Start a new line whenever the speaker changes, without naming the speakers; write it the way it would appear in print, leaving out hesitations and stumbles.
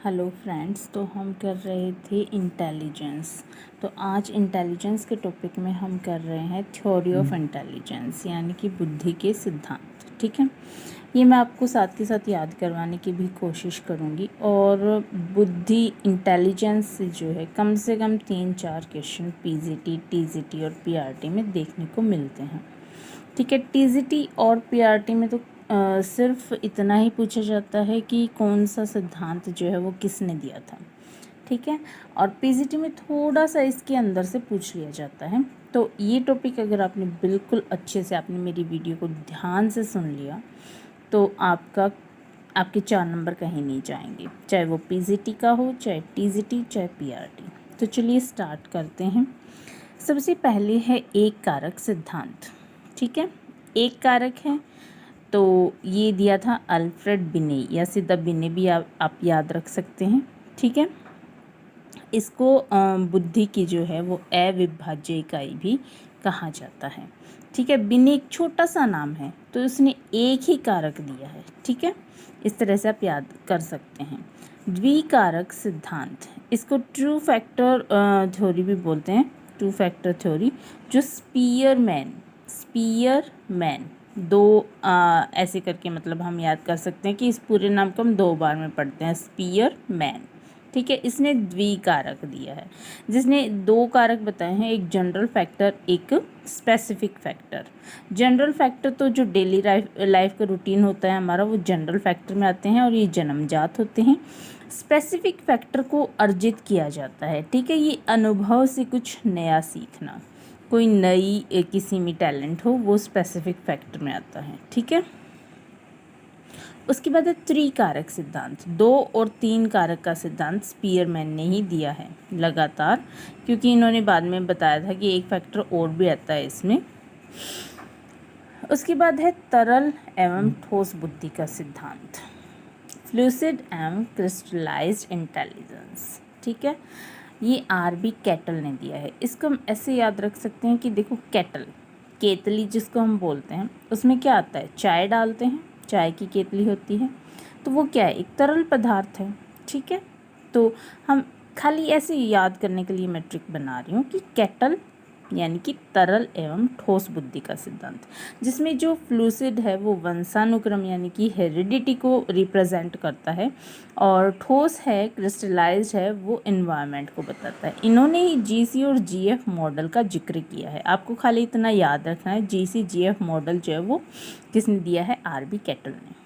Hello friends, तो हम कर रहे थे इंटेलिजेंस। तो आज इंटेलिजेंस के टॉपिक में हम कर रहे हैं थ्योरी ऑफ इंटेलिजेंस, यानी कि बुद्धि के सिद्धांत। ठीक है, ये मैं आपको साथ के साथ याद करवाने की भी कोशिश करूँगी। और बुद्धि इंटेलिजेंस से जो है कम से कम 3-4 क्वेश्चन पीजीटी, टीजीटी और पीआरटी में देखने को मिलते हैं। ठीक है, टीजीटी और पीआरटी में तो सिर्फ इतना ही पूछा जाता है कि कौन सा सिद्धांत जो है वो किसने दिया था। ठीक है, और पीजीटी में थोड़ा सा इसके अंदर से पूछ लिया जाता है। तो ये टॉपिक अगर आपने बिल्कुल अच्छे से आपने मेरी वीडियो को ध्यान से सुन लिया तो आपके 4 नंबर कहीं नहीं जाएंगे, चाहे वो पीजीटी का हो, चाहे टीजीटी, चाहे पीआरटी। तो चलिए स्टार्ट करते हैं। सबसे पहले है एक कारक सिद्धांत। ठीक है, एक कारक है तो ये दिया था अल्फ्रेड बिने, या सीधा बिने भी आप याद रख सकते हैं। ठीक है, इसको बुद्धि की जो है वो अविभाज्य इकाई भी कहा जाता है। ठीक है, बिने एक छोटा सा नाम है तो उसने एक ही कारक दिया है। ठीक है, इस तरह से आप याद कर सकते हैं। द्विकारक सिद्धांत, इसको ट्रू फैक्टर थ्योरी भी बोलते हैं, टू फैक्टर थ्योरी, जो स्पीयरमैन दो ऐसे करके मतलब हम याद कर सकते हैं कि इस पूरे नाम को हम 2 बार में पढ़ते हैं, स्पीयरमैन। ठीक है, इसने द्विकारक दिया है, जिसने 2 कारक बताए हैं, एक जनरल फैक्टर, एक स्पेसिफिक फैक्टर। जनरल फैक्टर तो जो डेली लाइफ का रूटीन होता है हमारा, वो जनरल फैक्टर में आते हैं और ये जन्मजात होते हैं। स्पेसिफिक फैक्टर को अर्जित किया जाता है। ठीक है, ये अनुभव से कुछ नया सीखना, कोई नई किसी में टैलेंट हो, वो स्पेसिफिक फैक्टर में आता है। ठीक है, उसके बाद है त्रिकारक सिद्धांत। 2 और 3 कारक का सिद्धांत स्पीयरमैन ने ही दिया है लगातार, क्योंकि इन्होंने बाद में बताया था कि एक फैक्टर और भी आता है इसमें। उसके बाद है तरल एवं ठोस बुद्धि का सिद्धांत, फ्लूसिड एवं क्रिस्टलाइज्ड इंटेलिजेंस। ठीक है, ये आरबी कैटल ने दिया है। इसको हम ऐसे याद रख सकते हैं कि देखो, केटली जिसको हम बोलते हैं, उसमें क्या आता है, चाय डालते हैं, चाय की केतली होती है, तो वो क्या है, एक तरल पदार्थ है। ठीक है, तो हम खाली ऐसे याद करने के लिए मैं ट्रिक बना रही हूँ कि केटल यानी कि तरल एवं ठोस बुद्धि का सिद्धांत, जिसमें जो फ्लूसिड है वो वंशानुक्रम यानी कि हेरिडिटी को रिप्रेजेंट करता है, और ठोस है, क्रिस्टलाइज्ड है, वो एनवायरनमेंट को बताता है। इन्होंने ही जीसी और जीएफ मॉडल का जिक्र किया है। आपको खाली इतना याद रखना है, जीसी जीएफ मॉडल जो है वो किसने दिया है, आरबी कैटल ने।